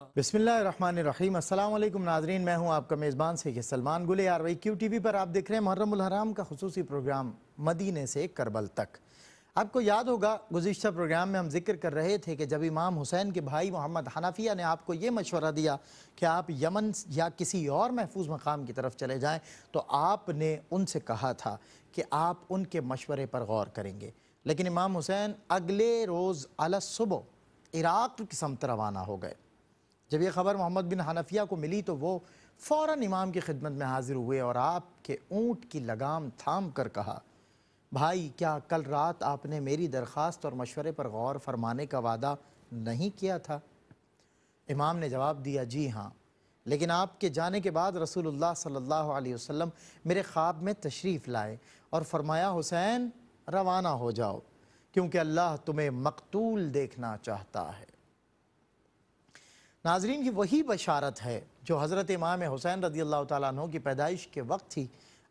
بسم اللہ الرحمن الرحیم۔ السلام علیکم ناظرین، میں ہوں آپ کا میزبان سید سلمان گل آروائی کیو ٹی وی پر آپ دیکھ رہے ہیں محرم الحرام کا خصوصی پروگرام مدینے سے کربل تک۔ آپ کو یاد ہوگا گزشتہ پروگرام میں ہم ذکر کر رہے تھے کہ جب امام حسین کے بھائی محمد حنفیہ نے آپ کو یہ مشورہ دیا کہ آپ یمن یا کسی اور محفوظ مقام کی طرف چلے جائیں، تو آپ نے ان سے کہا تھا کہ آپ ان کے مشورے پر غور کریں گے۔ لیکن امام حسین اگلے روز علی الصبح عراق کی سمت روانہ ہو گئے۔ جب یہ خبر محمد بن حنفیہ کو ملی تو وہ فوراً امام کی خدمت میں حاضر ہوئے اور آپ کے اونٹ کی لگام تھام کر کہا، بھائی کیا کل رات آپ نے میری درخواست اور مشورے پر غور فرمانے کا وعدہ نہیں کیا تھا؟ امام نے جواب دیا، جی ہاں، لیکن آپ کے جانے کے بعد رسول اللہ صلی اللہ علیہ وسلم میرے خواب میں تشریف لائے اور فرمایا، حسین روانہ ہو جاؤ کیونکہ اللہ تمہیں مقتول دیکھنا چاہتا ہے۔ ناظرین، یہ وہی بشارت ہے جو حضرت امام حسین رضی اللہ تعالیٰ عنہ کی پیدائش کے وقت ہی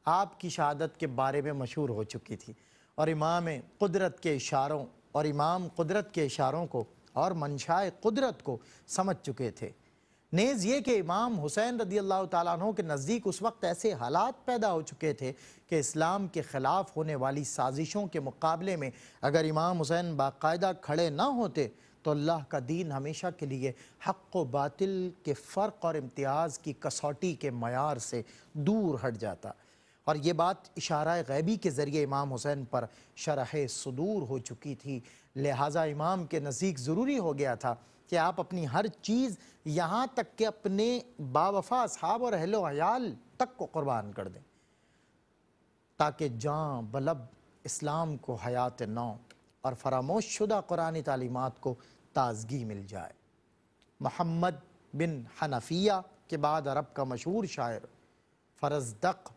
آپ کی شہادت کے بارے میں مشہور ہو چکی تھی، اور امام قدرت کے اشاروں کو اور منشائے قدرت کو سمجھ چکے تھے۔ نیز یہ کہ امام حسین رضی اللہ تعالیٰ عنہ کے نزدیک اس وقت ایسے حالات پیدا ہو چکے تھے کہ اسلام کے خلاف ہونے والی سازشوں کے مقابلے میں اگر امام حسین باقاعدہ کھڑے نہ ہوتے تو اللہ کا دین ہمیشہ کے لیے حق و باطل کے فرق اور امتیاز کی کسوٹی کے معیار سے دور ہٹ جاتا، اور یہ بات اشارہ غیبی کے ذریعے امام حسین پر شرح صدور ہو چکی تھی۔ لہٰذا امام کے نزدیک ضروری ہو گیا تھا کہ آپ اپنی ہر چیز یہاں تک کہ اپنے باوفا اصحاب اور اہل و عیال تک کو قربان کر دیں تاکہ جاں بلب اسلام کو حیات نو اور فراموش شدہ قرآنی تعلیمات کو تازگی مل جائے۔ محمد بن حنفیہ کے بعد عرب کا مشہور شاعر فرزدق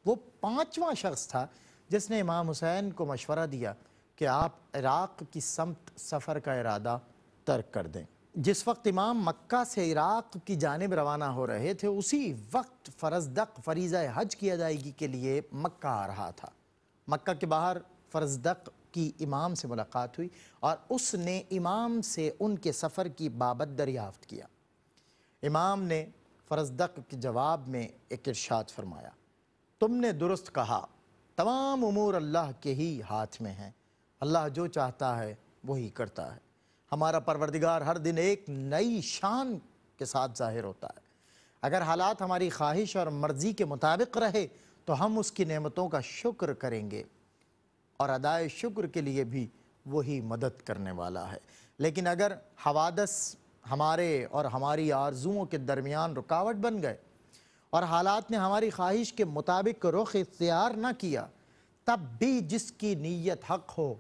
وہ 5واں شخص تھا جس نے امام حسین کو مشورہ دیا کہ آپ عراق کی سمت سفر کا ارادہ ترک کر دیں۔ جس وقت امام مکہ سے عراق کی جانب روانہ ہو رہے تھے، اسی وقت فرزدق فریضہ حج کی ادائیگی کے لیے مکہ آ رہا تھا۔ مکہ کے باہر فرزدق کی امام سے ملاقات ہوئی اور اس نے امام سے ان کے سفر کی بابت دریافت کیا۔ امام نے فرزدق کے جواب میں ایک ارشاد فرمایا، تم نے درست کہا، تمام امور اللہ کے ہی ہاتھ میں ہیں، اللہ جو چاہتا ہے وہی کرتا ہے، ہمارا پروردگار ہر دن ایک نئی شان کے ساتھ ظاہر ہوتا ہے، اگر حالات ہماری خواہش اور مرضی کے مطابق رہے تو ہم اس کی نعمتوں کا شکر کریں گے اور ادائے شکر کے لیے بھی وہی مدد کرنے والا ہے، لیکن اگر حوادث ہمارے اور ہماری آرزوؤں کے درمیان رکاوٹ بن گئے اور حالات نے ہماری خواہش کے مطابق رخ اختیار نہ کیا، تب بھی جس کی نیت حق ہو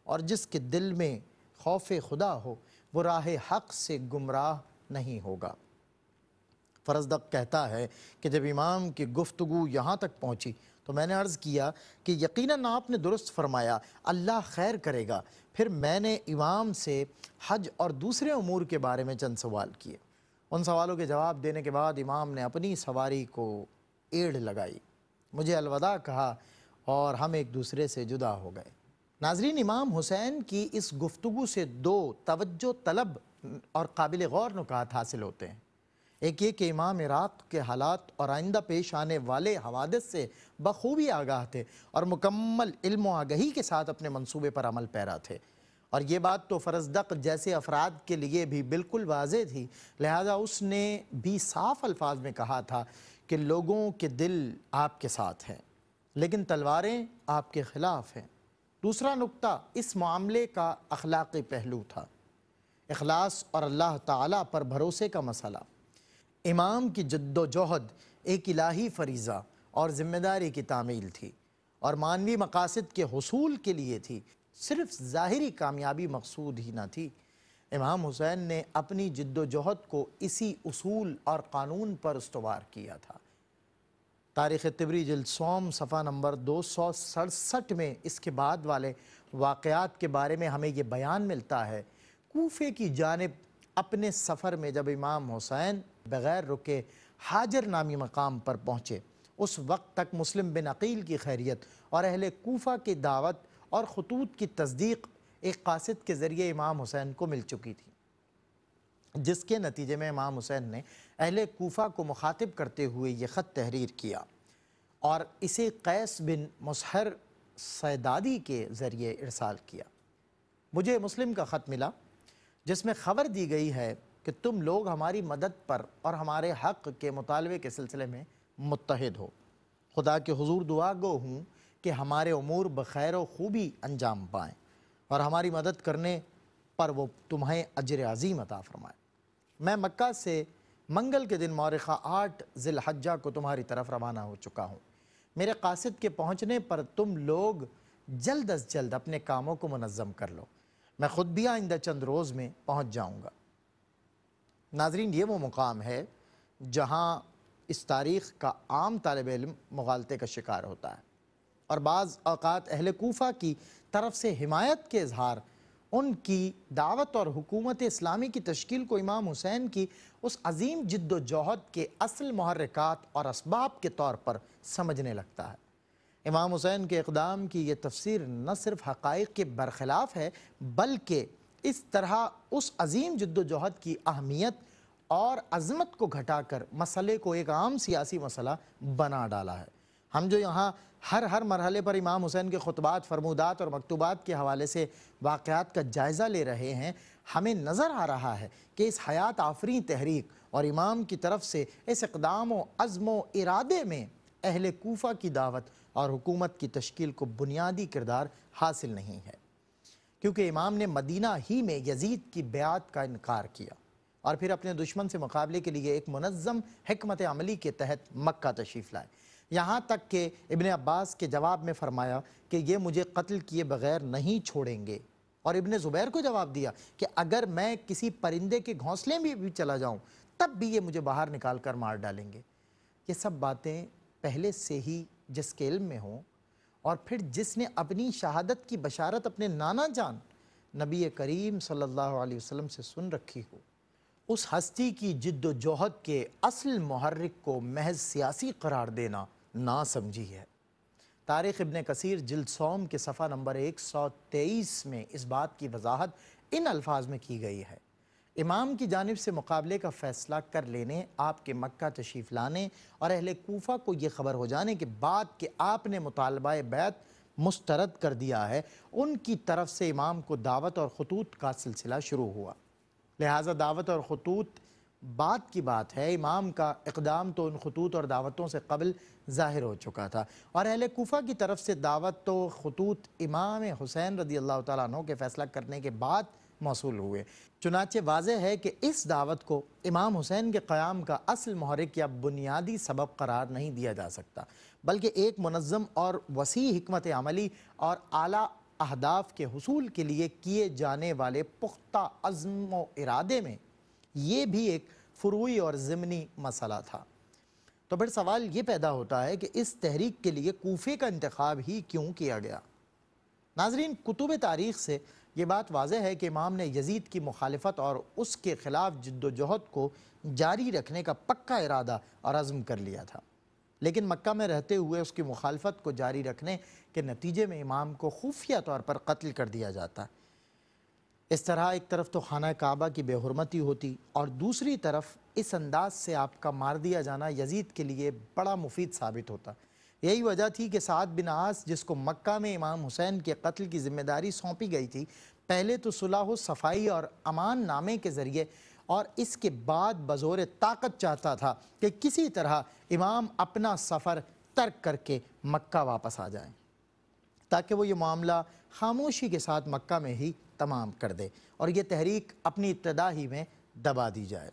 اور جس کے دل میں خوف خدا ہو وہ راہ حق سے گمراہ نہیں ہوگا۔ فرزدق کہتا ہے کہ جب امام کی گفتگو یہاں تک پہنچی تو میں نے عرض کیا کہ یقیناً آپ نے درست فرمایا، اللہ خیر کرے گا۔ پھر میں نے امام سے حج اور دوسرے امور کے بارے میں چند سوال کیے۔ ان سوالوں کے جواب دینے کے بعد امام نے اپنی سواری کو ایڑ لگائی، مجھے الوداع کہا اور ہم ایک دوسرے سے جدا ہو گئے۔ ناظرین، امام حسین کی اس گفتگو سے 2 توجہ طلب اور قابل غور نکات حاصل ہوتے ہیں۔ ایک یہ کہ امام عراق کے حالات اور آئندہ پیش آنے والے حوادث سے بخوبی آگاہ تھے اور مکمل علم و آگہی کے ساتھ اپنے منصوبے پر عمل پیرا تھے، اور یہ بات تو فرزدق جیسے افراد کے لیے بھی بالکل واضح تھی، لہذا اس نے بھی صاف الفاظ میں کہا تھا کہ لوگوں کے دل آپ کے ساتھ ہیں لیکن تلواریں آپ کے خلاف ہیں۔ دوسرا نقطہ اس معاملے کا اخلاقی پہلو تھا، اخلاص اور اللہ تعالیٰ پر بھروسے کا مسئلہ۔ امام کی جد و جہد ایک الہی فریضہ اور ذمہ داری کی تعمیل تھی اور مانوی مقاصد کے حصول کے لیے تھی، صرف ظاہری کامیابی مقصود ہی نہ تھی۔ امام حسین نے اپنی جد و جہد کو اسی اصول اور قانون پر استوار کیا تھا۔ تاریخ طبری جلد سوم صفحہ نمبر 267 میں اس کے بعد والے واقعات کے بارے میں ہمیں یہ بیان ملتا ہے، کوفے کی جانب اپنے سفر میں جب امام حسین بغیر رکے حاجر نامی مقام پر پہنچے، اس وقت تک مسلم بن عقیل کی خیریت اور اہل کوفہ کی دعوت اور خطوط کی تصدیق ایک قاصد کے ذریعے امام حسین کو مل چکی تھی۔ جس کے نتیجے میں امام حسین نے اہل کوفہ کو مخاطب کرتے ہوئے یہ خط تحریر کیا اور اسے قیس بن مسہر صیدادی کے ذریعے ارسال کیا۔ مجھے مسلم کا خط ملا جس میں خبر دی گئی ہے کہ تم لوگ ہماری مدد پر اور ہمارے حق کے مطالبے کے سلسلے میں متحد ہو۔ خدا کے حضور دعا گو ہوں کہ ہمارے امور بخیر و خوبی انجام پائیں اور ہماری مدد کرنے پر وہ تمہیں اجر عظیم عطا فرمائے۔ میں مکہ سے منگل کے دن مورخہ 8 ذی الحجہ کو تمہاری طرف روانہ ہو چکا ہوں۔ میرے قاصد کے پہنچنے پر تم لوگ جلد از جلد اپنے کاموں کو منظم کر لو۔ میں خود بھی آئندہ چند روز میں پہنچ جاؤں گا۔ ناظرین، یہ وہ مقام ہے جہاں اس تاریخ کا عام طالب علم مغالطے کا شکار ہوتا ہے اور بعض اوقات اہل کوفہ کی طرف سے حمایت کے اظہار ان کی دعوت اور حکومت اسلامی کی تشکیل کو امام حسین کی اس عظیم جد و جہد کے اصل محرکات اور اسباب کے طور پر سمجھنے لگتا ہے۔ امام حسین کے اقدام کی یہ تفسیر نہ صرف حقائق کے برخلاف ہے بلکہ اس طرح اس عظیم جد و جہد کی اہمیت اور عظمت کو گھٹا کر مسئلے کو ایک عام سیاسی مسئلہ بنا ڈالا ہے۔ ہم جو یہاں ہر مرحلے پر امام حسین کے خطبات، فرمودات اور مکتوبات کے حوالے سے واقعات کا جائزہ لے رہے ہیں، ہمیں نظر آ رہا ہے کہ اس حیات آفریں تحریک اور امام کی طرف سے اس اقدام و عزم و ارادے میں اہل کوفہ کی دعوت اور حکومت کی تشکیل کو بنیادی کردار حاصل نہیں ہے، کیونکہ امام نے مدینہ ہی میں یزید کی بیعت کا انکار کیا اور پھر اپنے دشمن سے مقابلے کے لیے ایک منظم حکمت عملی کے تحت مکہ تشریف لائے، یہاں تک کہ ابن عباس کے جواب میں فرمایا کہ یہ مجھے قتل کیے بغیر نہیں چھوڑیں گے، اور ابن زبیر کو جواب دیا کہ اگر میں کسی پرندے کے گھونسلے میں بھی چلا جاؤں تب بھی یہ مجھے باہر نکال کر مار ڈالیں گے۔ یہ سب باتیں پہلے سے ہی جس کے علم میں ہوں اور پھر جس نے اپنی شہادت کی بشارت اپنے نانا جان نبی کریم صلی اللہ علیہ وسلم سے سن رکھی ہو، اس ہستی کی جد و جہد کے اصل محرک کو محض سیاسی قرار دینا نا سمجھی ہے۔ تاریخ ابن کثیر جلد سوم کے صفحہ نمبر 123 میں اس بات کی وضاحت ان الفاظ میں کی گئی ہے: امام کی جانب سے مقابلے کا فیصلہ کر لینے، آپ کے مکہ تشریف لانے اور اہل کوفہ کو یہ خبر ہو جانے کے بعد کہ آپ نے مطالبہ بیعت مسترد کر دیا ہے، ان کی طرف سے امام کو دعوت اور خطوط کا سلسلہ شروع ہوا۔ لہٰذا دعوت اور خطوط بات کی بات ہے، امام کا اقدام تو ان خطوط اور دعوتوں سے قبل ظاہر ہو چکا تھا، اور اہل کوفہ کی طرف سے دعوت و خطوط امام حسین رضی اللہ تعالیٰ عنہ کے فیصلہ کرنے کے بعد موصول ہوئے۔ چنانچہ واضح ہے کہ اس دعوت کو امام حسین کے قیام کا اصل محرک یا بنیادی سبب قرار نہیں دیا جا سکتا، بلکہ ایک منظم اور وسیع حکمت عملی اور اعلیٰ اہداف کے حصول کے لیے کیے جانے والے پختہ عزم و ارادے میں یہ بھی ایک فروعی اور ضمنی مسئلہ تھا۔ تو پھر سوال یہ پیدا ہوتا ہے کہ اس تحریک کے لیے کوفے کا انتخاب ہی کیوں کیا گیا؟ ناظرین، کتب تاریخ سے یہ بات واضح ہے کہ امام نے یزید کی مخالفت اور اس کے خلاف جد و جہد کو جاری رکھنے کا پکا ارادہ اور عزم کر لیا تھا، لیکن مکہ میں رہتے ہوئے اس کی مخالفت کو جاری رکھنے کے نتیجے میں امام کو خفیہ طور پر قتل کر دیا جاتا۔ اس طرح ایک طرف تو خانہ کعبہ کی بے حرمتی ہوتی اور دوسری طرف اس انداز سے آپ کا مار دیا جانا یزید کے لیے بڑا مفید ثابت ہوتا۔ یہی وجہ تھی کہ سعد بن عاص، جس کو مکہ میں امام حسین کے قتل کی ذمہ داری سونپی گئی تھی، پہلے تو صلح و صفائی اور امان نامے کے ذریعے اور اس کے بعد بزور طاقت چاہتا تھا کہ کسی طرح امام اپنا سفر ترک کر کے مکہ واپس آ جائیں تاکہ وہ یہ معاملہ خاموشی کے ساتھ مکہ میں ہی تمام کر دے اور یہ تحریک اپنی ابتدا ہی میں دبا دی جائے۔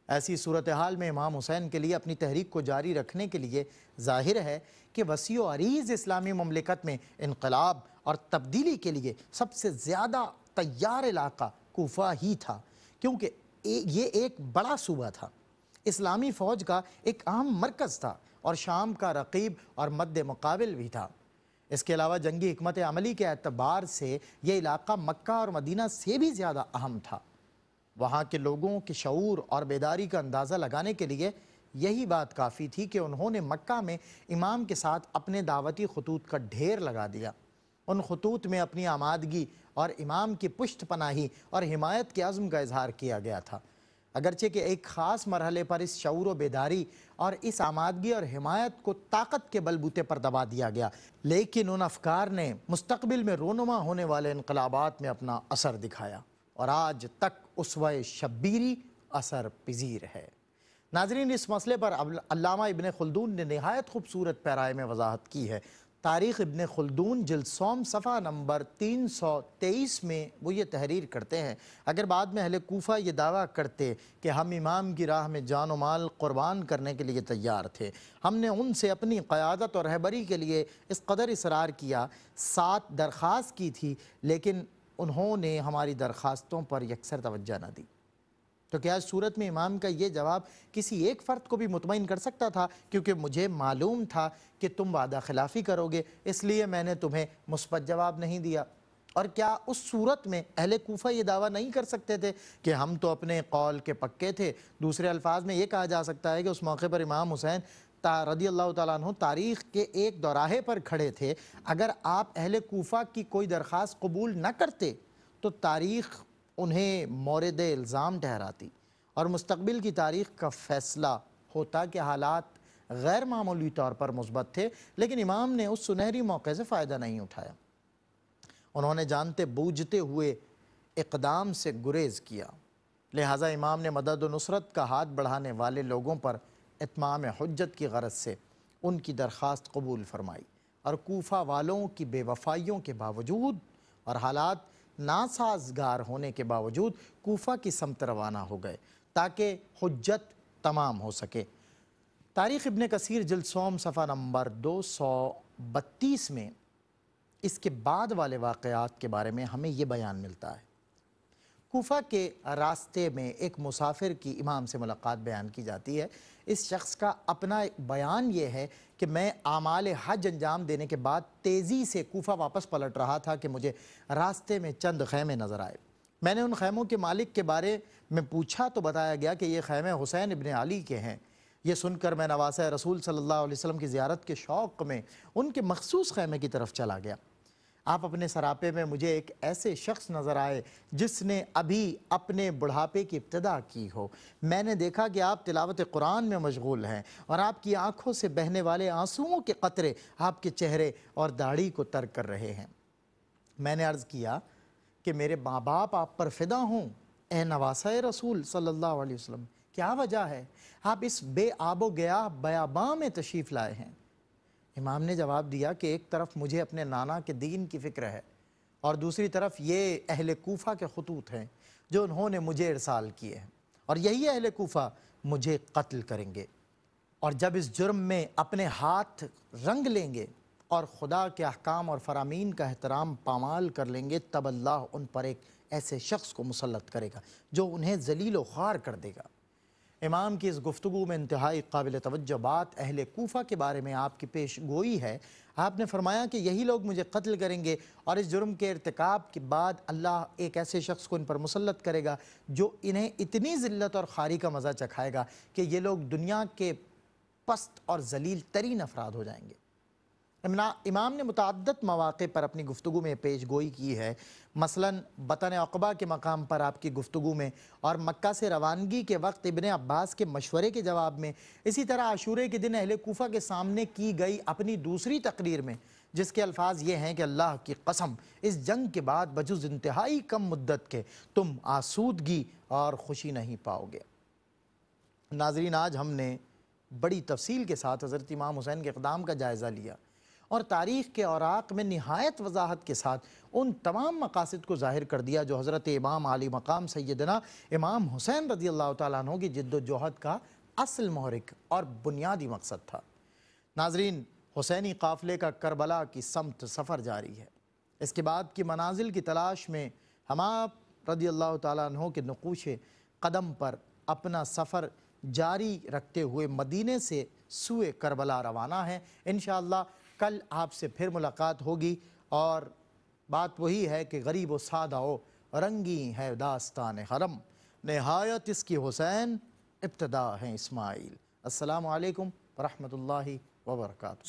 ایسی صورتحال میں امام حسین کے لیے اپنی تحریک کو جاری رکھنے کے لیے ظاہر ہے کہ وسیع و عریض اسلامی مملکت میں انقلاب اور تبدیلی کے لیے سب سے زیادہ تیار علاقہ کوفہ ہی تھا، کیونکہ یہ ایک بڑا صوبہ تھا، اسلامی فوج کا ایک اہم مرکز تھا اور شام کا رقیب اور مد مقابل بھی تھا۔ اس کے علاوہ جنگی حکمت عملی کے اعتبار سے یہ علاقہ مکہ اور مدینہ سے بھی زیادہ اہم تھا۔ وہاں کے لوگوں کے شعور اور بیداری کا اندازہ لگانے کے لیے یہی بات کافی تھی کہ انہوں نے مکہ میں امام کے ساتھ اپنے دعوتی خطوط کا ڈھیر لگا دیا۔ ان خطوط میں اپنی آمادگی اور امام کی پشت پناہی اور حمایت کے عزم کا اظہار کیا گیا تھا۔ اگرچہ کہ ایک خاص مرحلے پر اس شعور و بیداری اور اس آمادگی اور حمایت کو طاقت کے بلبوتے پر دبا دیا گیا، لیکن ان افکار نے مستقبل میں رونما ہونے والے انقلابات میں اپنا اثر دکھایا اور آج تک اسوہ شبیری اثر پذیر ہے۔ ناظرین، اس مسئلے پر علامہ ابن خلدون نے نہایت خوبصورت پیرائے میں وضاحت کی ہے۔ تاریخ ابن خلدون جلد سوم صفحہ نمبر 323 میں وہ یہ تحریر کرتے ہیں، اگر بعد میں اہل کوفہ یہ دعویٰ کرتے کہ ہم امام کی راہ میں جان و مال قربان کرنے کے لیے تیار تھے، ہم نے ان سے اپنی قیادت اور رہبری کے لیے اس قدر اصرار کیا، 7 درخواست کی تھی، لیکن انہوں نے ہماری درخواستوں پر یکسر توجہ نہ دی۔ تو کیا اس صورت میں امام کا یہ جواب کسی ایک فرد کو بھی مطمئن کر سکتا تھا؟ کیونکہ مجھے معلوم تھا کہ تم وعدہ خلافی کرو گے، اس لیے میں نے تمہیں مثبت جواب نہیں دیا۔ اور کیا اس صورت میں اہل کوفہ یہ دعویٰ نہیں کر سکتے تھے کہ ہم تو اپنے قول کے پکے تھے؟ دوسرے الفاظ میں یہ کہا جا سکتا ہے کہ اس موقع پر امام حسین رضی اللہ تعالیٰ عنہ تاریخ کے ایک دوراہے پر کھڑے تھے۔ اگر آپ اہل کوفہ کی کوئی درخواست قبول نہ کرتے تو تاریخ انہیں مورد الزام ٹھہراتی اور مستقبل کی تاریخ کا فیصلہ ہوتا کہ حالات غیر معمولی طور پر مثبت تھے، لیکن امام نے اس سنہری موقع سے فائدہ نہیں اٹھایا۔ انہوں نے جانتے بوجھتے ہوئے اقدام سے گریز کیا، لہٰذا امام نے مدد و نصرت کا ہاتھ بڑھانے والے لوگوں پر اتمام حجت کی غرض سے ان کی درخواست قبول فرمائی اور کوفہ والوں کی بے وفائیوں کے باوجود اور حالات ناسازگار ہونے کے باوجود کوفہ کی سمت روانہ ہو گئے تاکہ حجت تمام ہو سکے۔ تاریخ ابن کثیر جلد سوم صفحہ نمبر 232 میں اس کے بعد والے واقعات کے بارے میں ہمیں یہ بیان ملتا ہے۔ کوفہ کے راستے میں ایک مسافر کی امام سے ملاقات بیان کی جاتی ہے۔ اس شخص کا اپنا بیان یہ ہے کہ میں اعمال حج انجام دینے کے بعد تیزی سے کوفہ واپس پلٹ رہا تھا کہ مجھے راستے میں چند خیمے نظر آئے۔ میں نے ان خیموں کے مالک کے بارے میں پوچھا تو بتایا گیا کہ یہ خیمے حسین ابن علی کے ہیں۔ یہ سن کر میں نواسہ رسول صلی اللہ علیہ وسلم کی زیارت کے شوق میں ان کے مخصوص خیمے کی طرف چلا گیا۔ آپ اپنے سراپے میں مجھے ایک ایسے شخص نظر آئے جس نے ابھی اپنے بڑھاپے کی ابتدا کی ہو۔ میں نے دیکھا کہ آپ تلاوت قرآن میں مشغول ہیں اور آپ کی آنکھوں سے بہنے والے آنسوؤں کے قطرے آپ کے چہرے اور داڑھی کو تر کر رہے ہیں۔ میں نے عرض کیا کہ میرے ماں باپ آپ پر فدا ہوں اے نواسہ رسول صلی اللہ علیہ وسلم، کیا وجہ ہے آپ اس بے آب و گیا بیاباں میں تشریف لائے ہیں؟ امام نے جواب دیا کہ ایک طرف مجھے اپنے نانا کے دین کی فکر ہے اور دوسری طرف یہ اہل کوفہ کے خطوط ہیں جو انہوں نے مجھے ارسال کیے ہیں، اور یہی اہل کوفہ مجھے قتل کریں گے، اور جب اس جرم میں اپنے ہاتھ رنگ لیں گے اور خدا کے احکام اور فرامین کا احترام پامال کر لیں گے، تب اللہ ان پر ایک ایسے شخص کو مسلط کرے گا جو انہیں ذلیل و خوار کر دے گا۔ امام کی اس گفتگو میں انتہائی قابل توجہ بات اہل کوفہ کے بارے میں آپ کی پیش گوئی ہے۔ آپ نے فرمایا کہ یہی لوگ مجھے قتل کریں گے اور اس جرم کے ارتکاب کے بعد اللہ ایک ایسے شخص کو ان پر مسلط کرے گا جو انہیں اتنی ذلت اور خواری کا مزہ چکھائے گا کہ یہ لوگ دنیا کے پست اور ذلیل ترین افراد ہو جائیں گے۔ امام نے متعدد مواقع پر اپنی گفتگو میں پیش گوئی کی ہے، مثلاً بطن عقبہ کے مقام پر آپ کی گفتگو میں، اور مکہ سے روانگی کے وقت ابن عباس کے مشورے کے جواب میں، اسی طرح عاشورے کے دن اہل کوفہ کے سامنے کی گئی اپنی دوسری تقریر میں، جس کے الفاظ یہ ہیں کہ اللہ کی قسم اس جنگ کے بعد بجز انتہائی کم مدت کے تم آسودگی اور خوشی نہیں پاؤ گے۔ ناظرین، آج ہم نے بڑی تفصیل کے ساتھ حضرت امام حسین کے اقدام کا جائزہ لیا اور تاریخ کے اوراق میں نہایت وضاحت کے ساتھ ان تمام مقاصد کو ظاہر کر دیا جو حضرت امام عالی مقام سیدنا امام حسین رضی اللہ تعالیٰ عنہ کی جد و جہد کا اصل محرک اور بنیادی مقصد تھا۔ ناظرین، حسینی قافلے کا کربلا کی سمت سفر جاری ہے۔ اس کے بعد کی منازل کی تلاش میں ہم آپ رضی اللہ تعالیٰ عنہ کے نقوش قدم پر اپنا سفر جاری رکھتے ہوئے مدینے سے سوئے کربلا روانہ ہیں۔ انشاءاللہ کل آپ سے پھر ملاقات ہوگی، اور بات وہی ہے کہ غریب و سادہ و رنگی ہے داستان حرم، نہایت اس کی حسین ابتدا ہے اسماعیل۔ السلام علیکم ورحمۃ اللہ وبرکاتہ۔